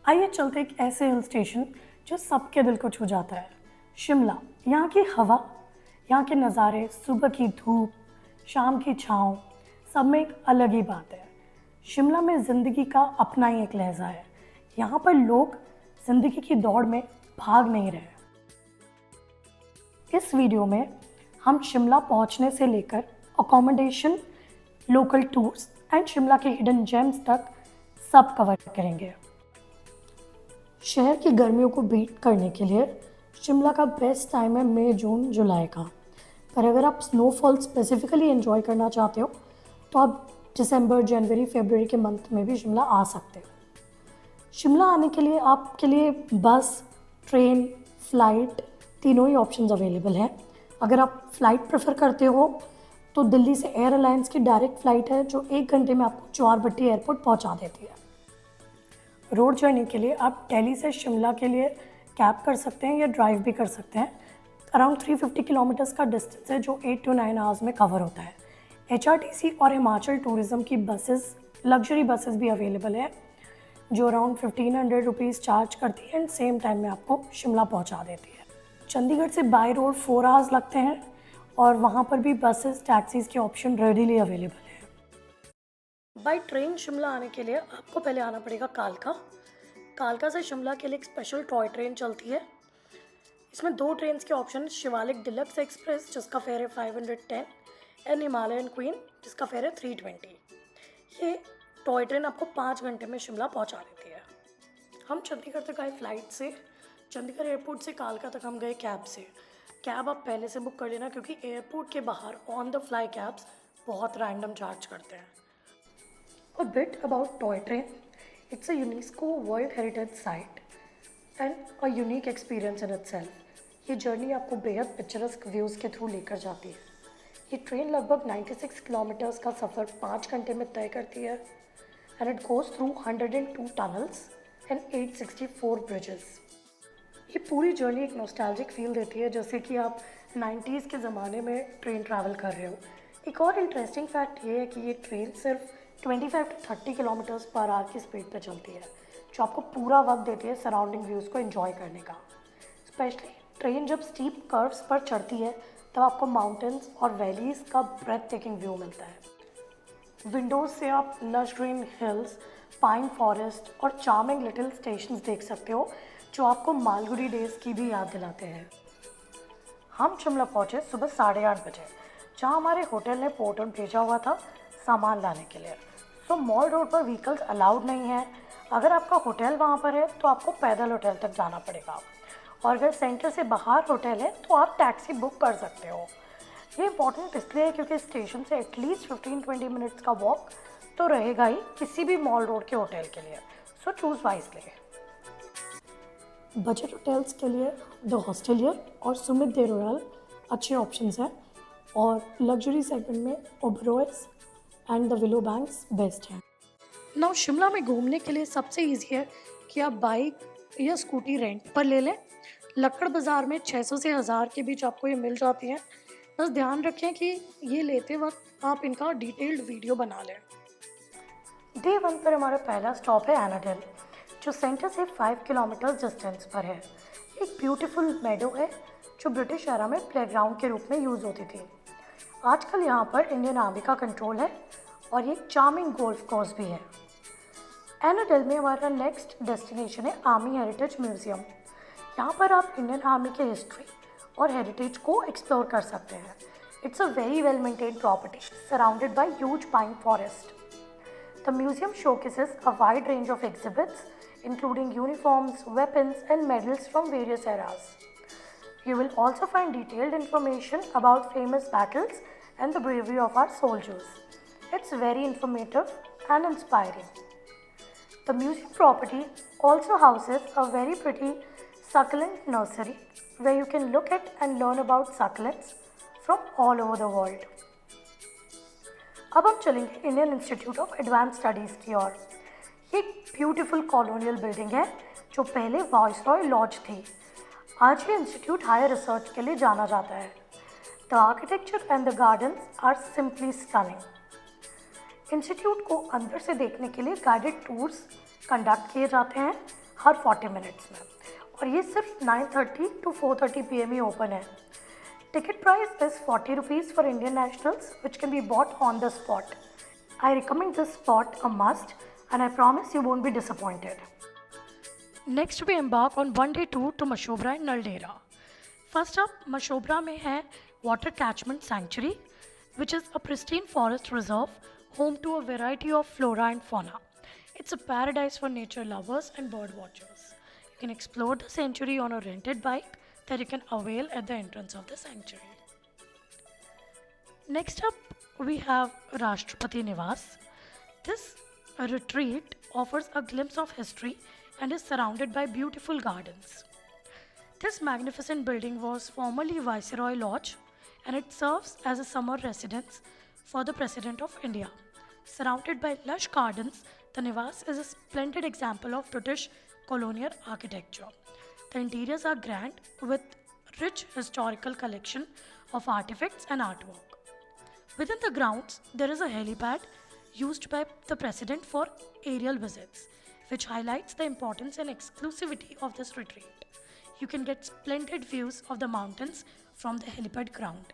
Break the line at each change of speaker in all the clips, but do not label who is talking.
आइए चलते एक ऐसे हिल स्टेशन जो सबके दिल को छू जाता है, शिमला। यहाँ की हवा, यहाँ के नज़ारे, सुबह की धूप, शाम की छाँव, सब में एक अलग ही बात है। शिमला में ज़िंदगी का अपना ही एक लहजा है। यहाँ पर लोग ज़िंदगी की दौड़ में भाग नहीं रहे। इस वीडियो में हम शिमला पहुँचने से लेकर accommodation, local tours and Shimla के हिडन जेम्स तक सब कवर करेंगे। शहर की गर्मियों को बीट करने के लिए शिमला का बेस्ट टाइम है मई, जून, जुलाई का। पर अगर आप स्नोफॉल स्पेसिफिकली एंजॉय करना चाहते हो तो आप दिसंबर, जनवरी, फरवरी के मंथ में भी शिमला आ सकते हो। शिमला आने के लिए आपके लिए बस, ट्रेन, फ़्लाइट तीनों ही ऑप्शंस अवेलेबल हैं। अगर आप फ़्लाइट प्रेफर करते हो तो दिल्ली से एयर अलायंस की डायरेक्ट फ़्लाइट है जो 1 घंटे में आपको चौरबट्टी एयरपोर्ट पहुंचा देती है। रोड जर्नी के लिए आप दिल्ली से शिमला के लिए कैब कर सकते हैं या ड्राइव भी कर सकते हैं। अराउंड 350 किलोमीटर्स का डिस्टेंस है जो 8 to 9 आवर्स में कवर होता है। HRTC और हिमाचल टूरिज़्म की बसेस, लग्जरी बसेस भी अवेलेबल है जो अराउंड 1500 रुपीज़ चार्ज करती है एंड सेम टाइम में आपको शिमला पहुंचा देती है। चंडीगढ़ से बाय रोड 4 आवर्स लगते हैं और वहाँ पर भी बसेस, टैक्सीज़ के ऑप्शन रेडीली अवेलेबल है। बाय ट्रेन शिमला आने के लिए आपको पहले आना पड़ेगा कालका। कालका से शिमला के लिए एक स्पेशल टॉय ट्रेन चलती है। इसमें 2 ट्रेन के ऑप्शन, शिवालिक डिलक्स एक्सप्रेस जिसका फेयर है 510 एंड हिमालयन क्वीन जिसका फेयर है 320। ये टॉय ट्रेन आपको 5 घंटे में शिमला पहुंचा देती है। हम चंडीगढ़ तक आए फ्लाइट से। चंडीगढ़ एयरपोर्ट से कालका तक हम गए कैब से। कैब आप पहले से बुक कर लेना क्योंकि एयरपोर्ट के बाहर ऑन द फ्लाई कैब्स बहुत रैंडम चार्ज करते हैं। A bit about Toy Train. It's a UNESCO World Heritage Site and a unique experience in itself. ये जर्नी आपको बेहद पिक्चरस्क व्यूज़ के थ्रू लेकर जाती है। ये ट्रेन लगभग 96 किलोमीटर्स का सफ़र 5 घंटे में तय करती है and it goes through 102 tunnels and 864 bridges. ये पूरी जर्नी एक नॉस्टैल्जिक फील देती है जैसे कि आप 90s के ज़माने में ट्रेन ट्रैवल कर रहे हो। एक और इंटरेस्टिंग फैक्ट ये है कि ये ट्रेन सिर्फ 25 to 30 किलोमीटर्स पर आवर की स्पीड पे चलती है जो आपको पूरा वक्त देती है सराउंडिंग व्यूज़ को एंजॉय करने का। स्पेशली ट्रेन जब स्टीप कर्व्स पर चढ़ती है तब आपको माउंटेन्स और वैलीज़ का ब्रेथ टेकिंग व्यू मिलता है। विंडोज़ से आप lush green hills, pine forest और चार्मिंग लिटिल स्टेशंस देख सकते हो जो आपको मालगुडी डेज़ की भी याद दिलाते हैं। हम शिमला पहुँचे सुबह 8:30 बजे, जहाँ हमारे होटल ने पोर्टर भेजा हुआ था सामान लाने के लिए। सो मॉल रोड पर व्हीकल्स अलाउड नहीं है। अगर आपका होटल वहाँ पर है तो आपको पैदल होटल तक जाना पड़ेगा और अगर सेंटर से बाहर होटल है तो आप टैक्सी बुक कर सकते हो। ये इंपॉर्टेंट इसलिए है क्योंकि स्टेशन से एटलीस्ट 15-20 मिनट्स का वॉक तो रहेगा ही किसी भी मॉल रोड के होटल के लिए। So choose wisely. Budget hotels के लिए द हॉस्टेलियर और सुमित दे रॉयल अच्छे ऑप्शंस हैं और लग्जरी सेगमेंट में Oberois and the Willow Banks best हैं। नाउ शिमला में घूमने के लिए सबसे इजी है कि आप बाइक या स्कूटी रेंट पर ले लें। लक्कड़ बाज़ार में 600 से 1000 के बीच आपको ये मिल जाती हैं। बस ध्यान रखें कि ये लेते वक्त आप इनका डिटेल्ड वीडियो बना लें। डे 1 पर हमारा पहला स्टॉप है एनाडेल जो सेंटर से 5 किलोमीटर डिस्टेंस पर है। एक ब्यूटीफुल मेडो है जो ब्रिटिश एरा में प्लेग्राउंड के रूप में यूज़ होती थी। आजकल यहाँ पर इंडियन आर्मी का कंट्रोल है और ये चार्मिंग गोल्फ कोर्स भी है। एनाडेल में हमारा नेक्स्ट डेस्टिनेशन है आर्मी हेरिटेज म्यूज़ियम। यहाँ पर आप इंडियन आर्मी के हिस्ट्री और हेरिटेज को एक्सप्लोर कर सकते हैं। It's a very well maintained property surrounded by huge pine forest. The museum showcases a wide range of exhibits including uniforms, weapons and medals from various eras. You will also find detailed information about famous battles and the bravery of our soldiers. It's very informative and inspiring. The museum property also houses a very pretty succulent nursery where you can look at and learn about succulents from all over the world. अब हम चलेंगे Indian institute of advance studies की ओर। ये एक beautiful colonial building है जो पहले viceroy laws थी। आज ये इंस्टीट्यूट हायर रिसर्च के लिए जाना जाता है। The architecture and the gardens are simply stunning. Institute को अंदर से देखने के लिए गाइडेड टूर्स कंडक्ट किए जाते हैं हर 40 मिनट्स में, और ये सिर्फ 9:30 to 4:30 PM ही ओपन है। Ticket price is 40 rupees for Indian nationals, which can be bought on the spot. I recommend this spot a must, and I promise you won't be disappointed. Next we embark on one-day tour to Mashobra in Naldera. First up, Mashobra में है Water Catchment Sanctuary, which is a pristine forest reserve home to a variety of flora and fauna. It's a paradise for nature lovers and bird watchers. You can explore the sanctuary on a rented bike that you can avail at the entrance of the sanctuary. Next up, we have Rashtrapati Niwas. This retreat offers a glimpse of history and is surrounded by beautiful gardens. This magnificent building was formerly Viceroy Lodge, and it serves as a summer residence for the President of India. Surrounded by lush gardens, the Niwas is a splendid example of British colonial architecture. The interiors are grand with rich historical collection of artifacts and artwork. Within the grounds, there is a helipad used by the President for aerial visits, which highlights the importance and exclusivity of this retreat. You can get splendid views of the mountains from the helipad ground.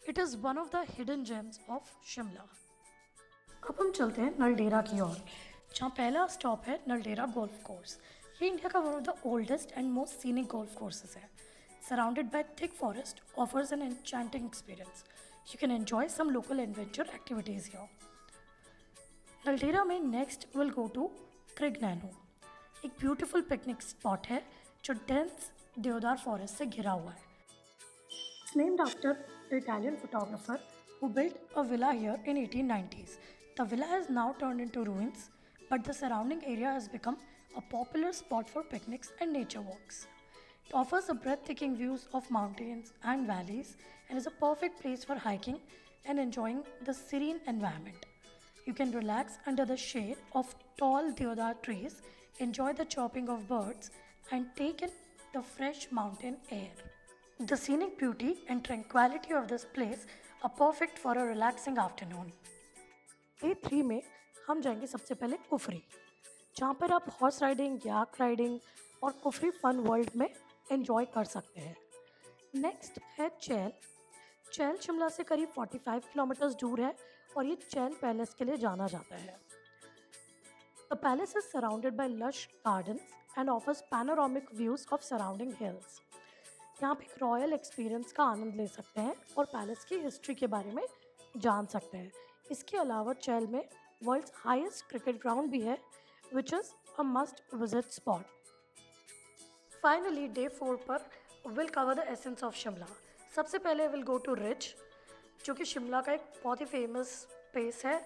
It is one of the hidden gems of Shimla. अब हम चलते हैं नलडेरा की ओर, जहाँ पहला stop है Naldehra golf course. ये India का one of the oldest and most scenic golf courses है। Surrounded by thick forest, offers an enchanting experience. You can enjoy some local adventure activities here. Naldehra में नेक्स्ट विल गो टू क्रिगनैनो। एक beautiful picnic spot है जो dense देवदार forest से घिरा हुआ है। It's named after the Italian photographer who built a villa here in 1890s. The villa has now turned into ruins, but the surrounding area has become a popular spot for picnics and nature walks. It offers a breathtaking views of mountains and valleys and is a perfect place for hiking and enjoying the serene environment. You can relax under the shade of tall deodar trees, enjoy the chirping of birds, and take in the fresh mountain air. The scenic beauty and tranquility of this place are perfect for a relaxing afternoon. Day 3 में हम जाएंगे सबसे पहले कुफरी, जहाँ पर आप horse riding, याक riding और Kufri fun world में एंजॉय कर सकते हैं। नेक्स्ट है चैल। चैल शिमला से करीब 45 किलोमीटर दूर है और ये चैल पैलेस के लिए जाना जाता है। The palace is surrounded by lush gardens and offers panoramic views of surrounding hills. यहाँ पे एक रॉयल एक्सपीरियंस का आनंद ले सकते हैं और पैलेस की हिस्ट्री के बारे में जान सकते हैं। इसके अलावा चैल में वर्ल्ड्स हाईएस्ट क्रिकेट ग्राउंड भी है, which is a must visit spot. Finally day 4 पर will cover the essence of Shimla. सबसे पहले विल गो टू रिज, जो कि शिमला का एक बहुत ही फेमस प्लेस है।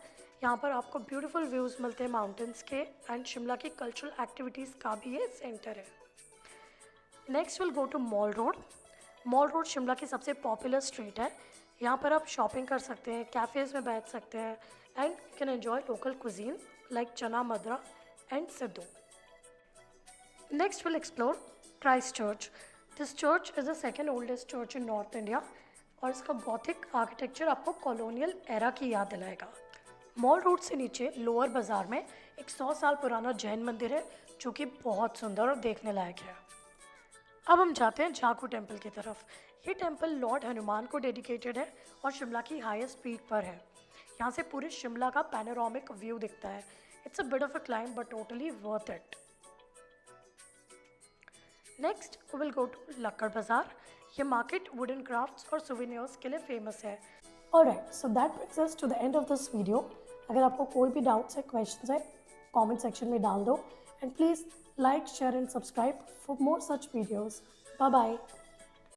यहाँ पर आपको ब्यूटीफुल व्यूज़ मिलते हैं माउंटेन्स के, एंड शिमला की कल्चरल एक्टिविटीज़ का भी ये सेंटर है। Next will go to mall road. Mall road Shimla की सबसे पॉपुलर स्ट्रीट है। यहाँ पर आप शॉपिंग कर सकते हैं, कैफ़ेज़ में बैठ सकते हैं, and you can enjoy local cuisine like chana madra and siddu. Next will explore Christ Church. This church is the second oldest church in north India, और इसका गॉथिक आर्किटेक्चर आपको कॉलोनियल एरा की याद दिलाएगा। मॉल रोड से नीचे लोअर बाज़ार में एक 100 साल पुराना जैन मंदिर है, जो कि बहुत सुंदर और देखने लायक है। अब हम जाते हैं झाकू टेम्पल की तरफ। ये टेम्पल लॉर्ड हनुमान को डेडिकेटेड है और शिमला की हाईएस्ट पीक पर है। यहाँ से पूरे शिमला का पैनोरामिक व्यू दिखता है। It's a bit of a climb but totally worth it. Next will go to Lakkar Bazaar. ये मार्केट वुडन क्राफ्ट्स और सुवेनियर्स के लिए फेमस है। Alright, so that brings us to the end of this video. अगर आपको कोई भी डाउट्स है, क्वेश्चंस है, कमेंट सेक्शन में डाल दो, and please like, share and subscribe for more such videos. Bye bye.